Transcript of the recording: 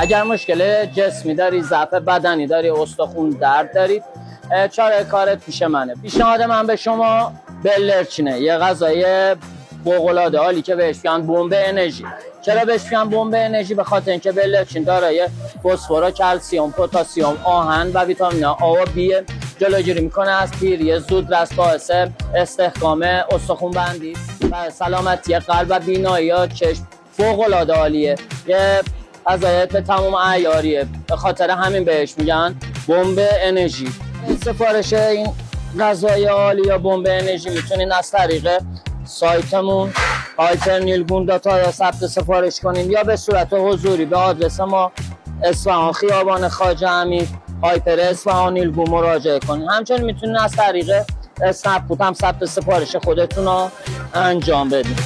اگر مشکل جسمی داری، ضعف بدنی داری، استخون درد دارید، چاره کارت پیش منه. پیشنهاد من به شما بلرچینه، یه غذای فوق‌العاده عالی که بهش میگن بمب انرژی. چرا بهش میگن بمب انرژی؟ به خاطر اینکه بلرچین دارای فسفر، کلسیم، پتاسیم، آهن و ویتامین آ و بی جلوگیری میکنه از پیری زودرس، باعث استحکام استخوان بندی و سلامتی قلب و بینایی و چشم فوق‌العاده عالیه. یه غذای به تمام عیاریه، به خاطر همین بهش میگن بمب انرژی. سفارش این غذای عالی یا بمب انرژی میتونین از طریق سایتمون hypernilgun.ir ثبت سفارش کنین یا به صورت حضوری به آدرس ما اصفهان خیابان خواجه امیر هایپر اصفهان نیلگون مراجعه کنین. همچنین میتونین از طریق اسنپ فود هم ثبت سفارش خودتون رو انجام بدین.